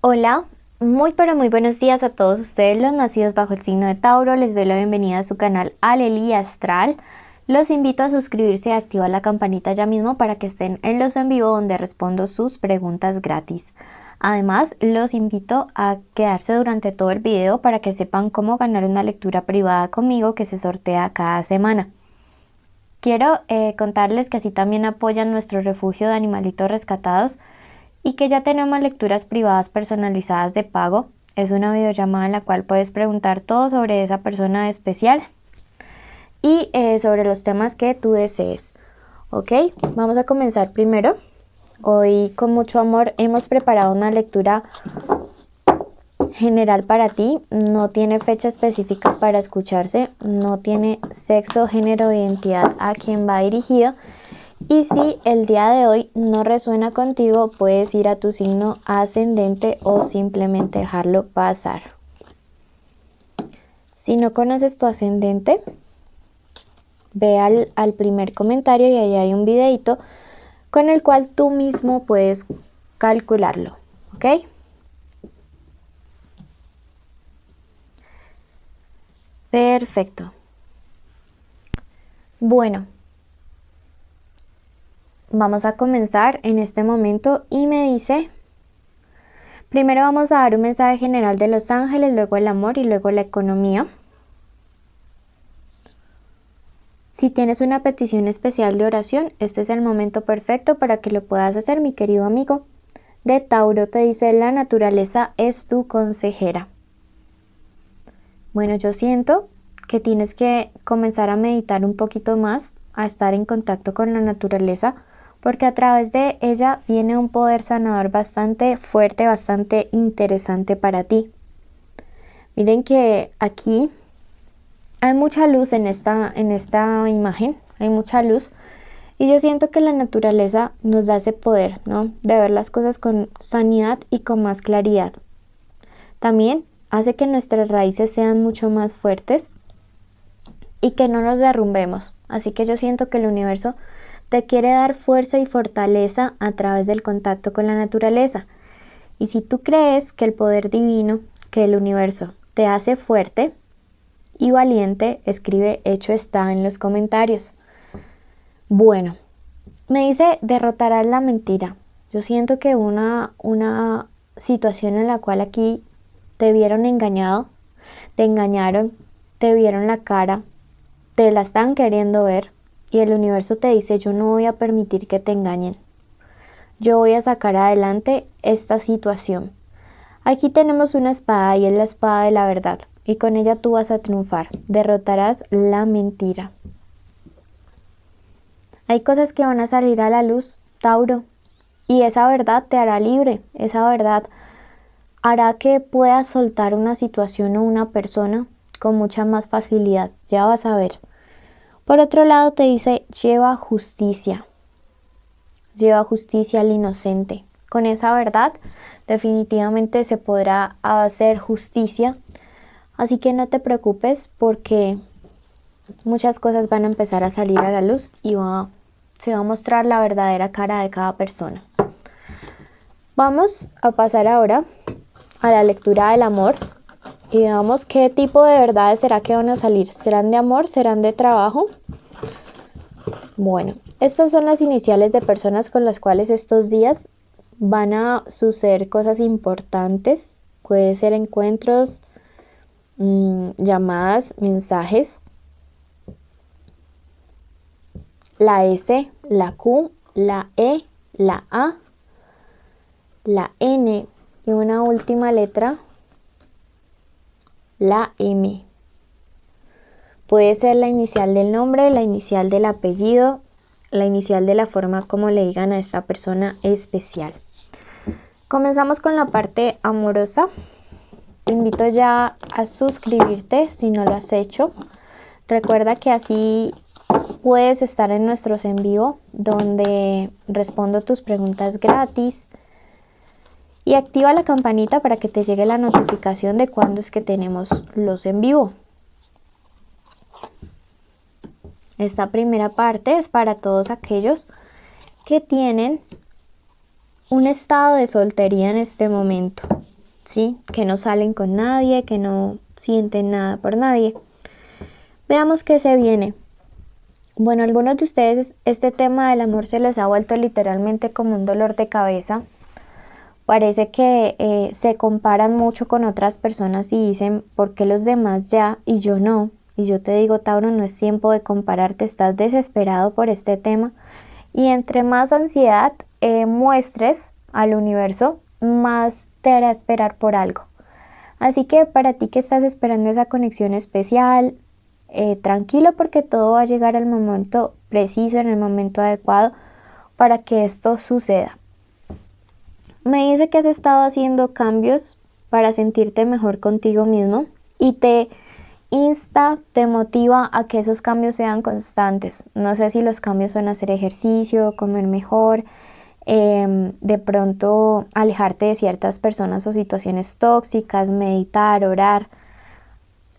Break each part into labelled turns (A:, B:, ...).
A: Hola, muy pero muy buenos días a todos ustedes los nacidos bajo el signo de Tauro. Les doy la bienvenida a su canal Aleli Astral. Los invito a suscribirse y activar la campanita ya mismo para que estén en los en vivo donde respondo sus preguntas gratis. Además, los invito a quedarse durante todo el video para que sepan cómo ganar una lectura privada conmigo que se sortea cada semana. Quiero contarles que así también apoyan nuestro refugio de animalitos rescatados y que ya tenemos lecturas privadas personalizadas de pago. Es una videollamada en la cual puedes preguntar todo sobre esa persona especial y sobre los temas que tú desees. Ok, vamos a comenzar primero. Hoy con mucho amor hemos preparado una lectura general para ti. No tiene fecha específica para escucharse, no tiene sexo, género o identidad a quien va dirigido. Y si el día de hoy no resuena contigo, puedes ir a tu signo ascendente o simplemente dejarlo pasar. Si no conoces tu ascendente, ve al primer comentario y ahí hay un videito con el cual tú mismo puedes calcularlo, ¿ok? Perfecto. Bueno, vamos a comenzar en este momento y me dice, primero vamos a dar un mensaje general de los ángeles, luego el amor y luego la economía. Si tienes una petición especial de oración, este es el momento perfecto para que lo puedas hacer, mi querido amigo. De Tauro te dice, la naturaleza es tu consejera. Bueno, yo siento que tienes que comenzar a meditar un poquito más, a estar en contacto con la naturaleza, porque a través de ella viene un poder sanador bastante fuerte, bastante interesante para ti. Miren que aquí hay mucha luz en esta imagen, hay mucha luz. Y yo siento que la naturaleza nos da ese poder, ¿no? De ver las cosas con sanidad y con más claridad. También hace que nuestras raíces sean mucho más fuertes y que no nos derrumbemos. Así que yo siento que el universo te quiere dar fuerza y fortaleza a través del contacto con la naturaleza. Y si tú crees que el poder divino, que el universo te hace fuerte y valiente, escribe hecho está en los comentarios. Bueno, me dice derrotarás la mentira. Yo siento que una situación en la cual aquí te vieron engañado, te engañaron, te vieron la cara, te la están queriendo ver y el universo te dice yo no voy a permitir que te engañen. Yo voy a sacar adelante esta situación. Aquí tenemos una espada y es la espada de la verdad y con ella tú vas a triunfar. Derrotarás la mentira. Hay cosas que van a salir a la luz, Tauro, y esa verdad te hará libre, esa verdad hará que puedas soltar una situación o una persona con mucha más facilidad, ya vas a ver. Por otro lado te dice, lleva justicia al inocente. Con esa verdad definitivamente se podrá hacer justicia, así que no te preocupes porque muchas cosas van a empezar a salir a la luz y se va a mostrar la verdadera cara de cada persona. Vamos a pasar ahora a la lectura del amor y veamos qué tipo de verdades será que van a salir. ¿Serán de amor? ¿Serán de trabajo? Bueno, estas son las iniciales de personas con las cuales estos días van a suceder cosas importantes. Puede ser encuentros, llamadas, mensajes. La S, la Q, la E, la A, la N y una última letra, la M. Puede ser la inicial del nombre, la inicial del apellido, la inicial de la forma como le digan a esta persona especial. Comenzamos con la parte amorosa. Te invito ya a suscribirte si no lo has hecho. Recuerda que así puedes estar en nuestros en vivo donde respondo tus preguntas gratis y activa la campanita para que te llegue la notificación de cuándo es que tenemos los en vivo. Esta primera parte es para todos aquellos que tienen un estado de soltería en este momento. ¿sí? Que no salen con nadie, que no sienten nada por nadie. Veamos qué se viene. Bueno, a algunos de ustedes este tema del amor se les ha vuelto literalmente como un dolor de cabeza. Parece que se comparan mucho con otras personas y dicen, ¿por qué los demás ya y yo no? Y yo te digo, Tauro, no es tiempo de compararte, estás desesperado por este tema. Y entre más ansiedad muestres al universo, más te hará esperar por algo. Así que para ti que estás esperando esa conexión especial, tranquilo porque todo va a llegar al momento preciso, en el momento adecuado para que esto suceda. Me dice que has estado haciendo cambios para sentirte mejor contigo mismo y te insta, te motiva a que esos cambios sean constantes. No sé si los cambios son hacer ejercicio, comer mejor, de pronto alejarte de ciertas personas o situaciones tóxicas, meditar, orar,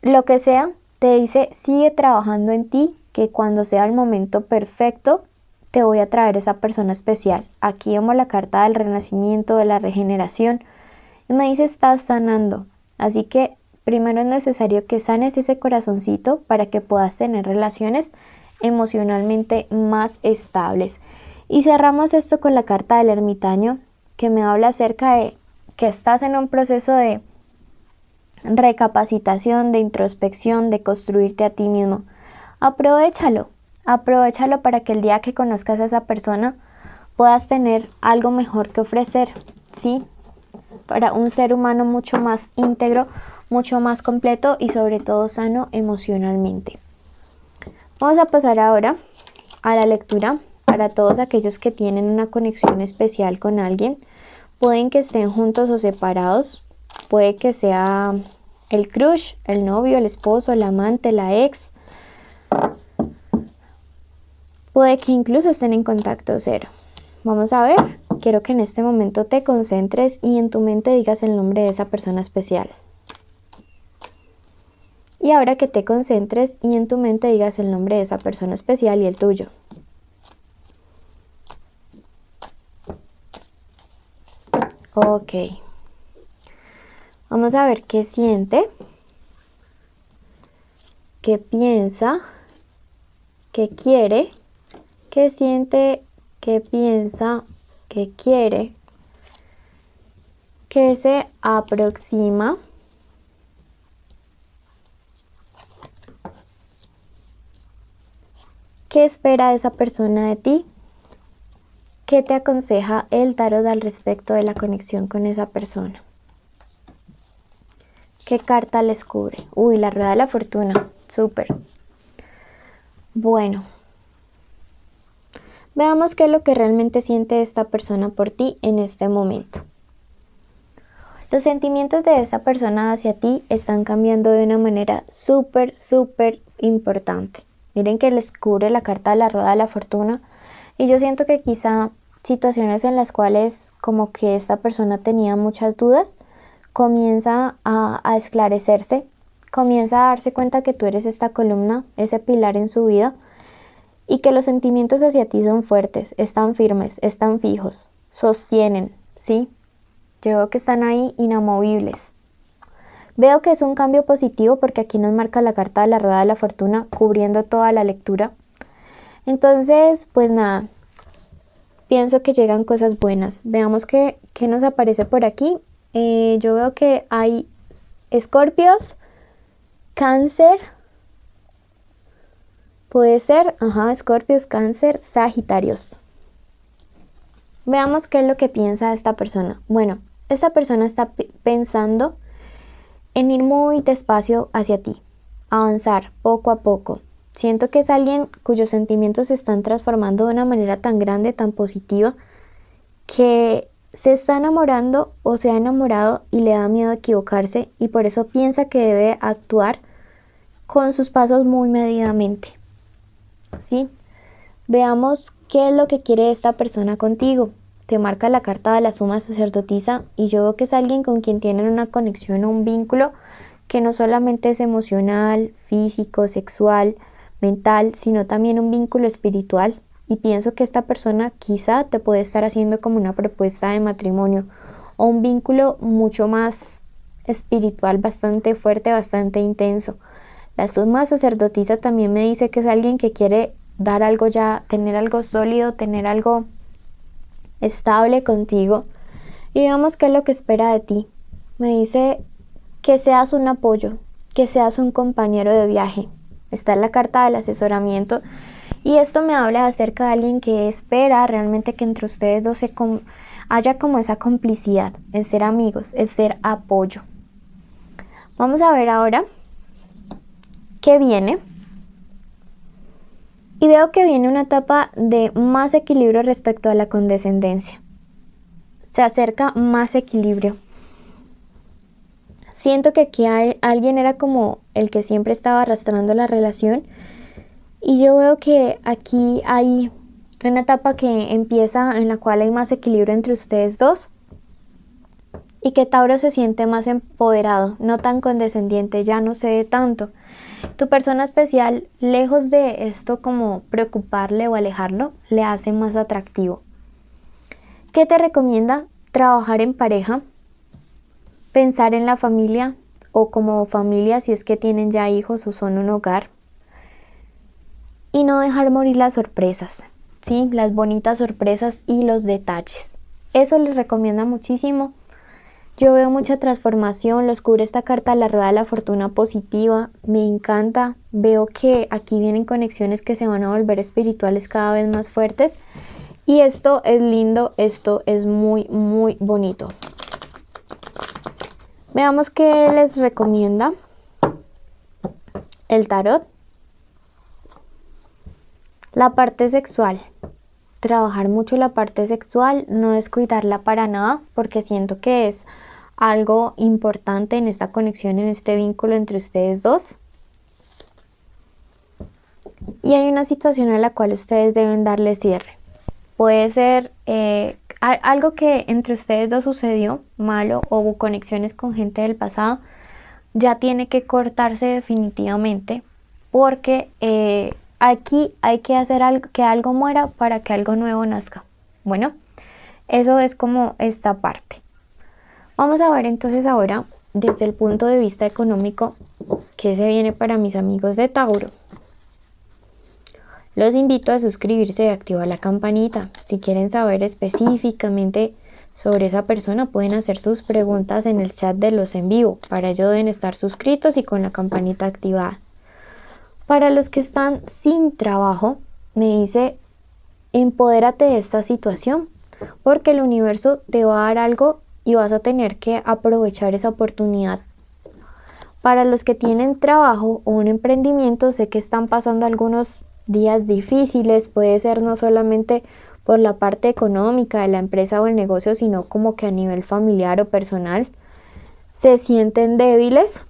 A: lo que sea. Te dice, sigue trabajando en ti, que cuando sea el momento perfecto te voy a traer esa persona especial. Aquí vemos la carta del renacimiento, de la regeneración. Y me dice, estás sanando. Así que primero es necesario que sanes ese corazoncito para que puedas tener relaciones emocionalmente más estables. Y cerramos esto con la carta del ermitaño, que me habla acerca de que estás en un proceso de recapacitación, de introspección, de construirte a ti mismo. Aprovechalo para que el día que conozcas a esa persona puedas tener algo mejor que ofrecer, ¿sí? Para un ser humano mucho más íntegro, mucho más completo y sobre todo sano emocionalmente. Vamos a pasar ahora a la lectura para todos aquellos que tienen una conexión especial con alguien. Pueden que estén juntos o separados, puede que sea el crush, el novio, el esposo, el amante, la ex. Puede que incluso estén en contacto cero. Vamos a ver, quiero que en este momento te concentres y en tu mente digas el nombre de esa persona especial. Y ahora que te concentres y en tu mente digas el nombre de esa persona especial y el tuyo. Ok. Vamos a ver qué siente, qué piensa, qué quiere, qué siente, qué piensa, qué quiere, qué se aproxima, qué espera esa persona de ti, qué te aconseja el tarot al respecto de la conexión con esa persona. ¿Qué carta les cubre? Uy, la rueda de la fortuna. Súper. Bueno. Veamos qué es lo que realmente siente esta persona por ti en este momento. Los sentimientos de esta persona hacia ti están cambiando de una manera súper importante. Miren que les cubre la carta de la rueda de la fortuna. Y yo siento que quizá situaciones en las cuales como que esta persona tenía muchas dudas, comienza a esclarecerse, comienza a darse cuenta que tú eres esta columna, ese pilar en su vida y que los sentimientos hacia ti son fuertes, están firmes, están fijos, sostienen, ¿sí? Yo veo que están ahí inamovibles. Veo que es un cambio positivo porque aquí nos marca la carta de la rueda de la fortuna cubriendo toda la lectura. Entonces, pues nada, pienso que llegan cosas buenas. Veamos qué nos aparece por aquí. Yo veo que hay Escorpios, Cáncer, puede ser, Escorpios, Cáncer, Sagitarios. Veamos qué es lo que piensa esta persona. Bueno, esta persona está pensando en ir muy despacio hacia ti, avanzar poco a poco. Siento que es alguien cuyos sentimientos se están transformando de una manera tan grande, tan positiva, que se está enamorando o se ha enamorado y le da miedo equivocarse y por eso piensa que debe actuar con sus pasos muy medidamente. ¿Sí? Veamos qué es lo que quiere esta persona contigo. Te marca la carta de la suma sacerdotisa y yo veo que es alguien con quien tienen una conexión o un vínculo que no solamente es emocional, físico, sexual, mental, sino también un vínculo espiritual. Y pienso que esta persona quizá te puede estar haciendo como una propuesta de matrimonio o un vínculo mucho más espiritual, bastante fuerte, bastante intenso. La suma sacerdotisa también me dice que es alguien que quiere dar algo ya, tener algo sólido, tener algo estable contigo. Y veamos qué es lo que espera de ti. Me dice que seas un apoyo, que seas un compañero de viaje. Está en la carta del asesoramiento y esto me habla acerca de alguien que espera realmente que entre ustedes dos haya como esa complicidad, en ser amigos, en ser apoyo. Vamos a ver ahora qué viene. Y veo que viene una etapa de más equilibrio respecto a la condescendencia. Se acerca más equilibrio. Siento que aquí alguien era como el que siempre estaba arrastrando la relación. Y yo veo que aquí hay una etapa que empieza en la cual hay más equilibrio entre ustedes dos. Y que Tauro se siente más empoderado, no tan condescendiente, ya no cede tanto. Tu persona especial, lejos de esto como preocuparle o alejarlo, le hace más atractivo. ¿Qué te recomienda? Trabajar en pareja, pensar en la familia o como familia si es que tienen ya hijos o son un hogar. Y no dejar morir las sorpresas, ¿sí? Las bonitas sorpresas y los detalles. Eso les recomienda muchísimo. Yo veo mucha transformación, los cubre esta carta, la rueda de la fortuna positiva, me encanta, veo que aquí vienen conexiones que se van a volver espirituales cada vez más fuertes y esto es lindo, esto es muy muy bonito. Veamos qué les recomienda el tarot. La parte sexual. Trabajar mucho la parte sexual, no descuidarla para nada, porque siento que es algo importante en esta conexión, en este vínculo entre ustedes dos. Y hay una situación a la cual ustedes deben darle cierre. Puede ser algo que entre ustedes dos sucedió malo o hubo conexiones con gente del pasado, ya tiene que cortarse definitivamente, porque aquí hay que hacer algo, que algo muera para que algo nuevo nazca. Bueno, eso es como esta parte. Vamos a ver entonces ahora, desde el punto de vista económico, qué se viene para mis amigos de Tauro. Los invito a suscribirse y activar la campanita. Si quieren saber específicamente sobre esa persona, pueden hacer sus preguntas en el chat de los en vivo. Para ello deben estar suscritos y con la campanita activada. Para los que están sin trabajo, me dice, empodérate de esta situación, porque el universo te va a dar algo y vas a tener que aprovechar esa oportunidad. Para los que tienen trabajo o un emprendimiento, sé que están pasando algunos días difíciles, puede ser no solamente por la parte económica de la empresa o el negocio, sino como que a nivel familiar o personal se sienten débiles,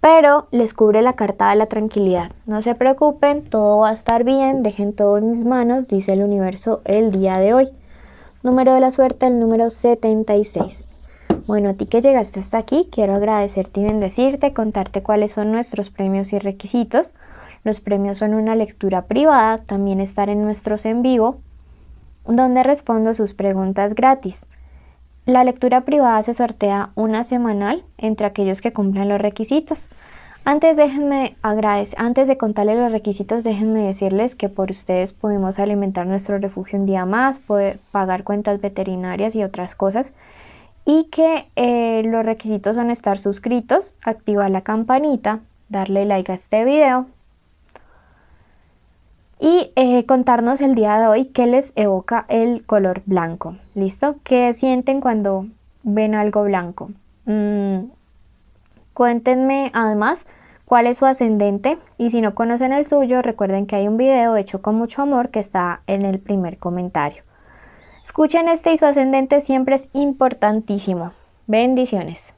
A: pero les cubre la carta de la tranquilidad. No se preocupen, todo va a estar bien, dejen todo en mis manos, dice el universo el día de hoy. Número de la suerte, el número 76. Bueno, a ti que llegaste hasta aquí, quiero agradecerte y bendecirte, contarte cuáles son nuestros premios y requisitos. Los premios son una lectura privada, también estar en nuestros en vivo, donde respondo sus preguntas gratis. La lectura privada se sortea una semanal entre aquellos que cumplan los requisitos. Antes de contarles los requisitos, déjenme decirles que por ustedes podemos alimentar nuestro refugio un día más, poder pagar cuentas veterinarias y otras cosas. Y que los requisitos son estar suscritos, activar la campanita, darle like a este video y contarnos el día de hoy qué les evoca el color blanco. ¿Listo? ¿Qué sienten cuando ven algo blanco? Cuéntenme además cuál es su ascendente y si no conocen el suyo, recuerden que hay un video hecho con mucho amor que está en el primer comentario. Escuchen este y su ascendente siempre es importantísimo. Bendiciones.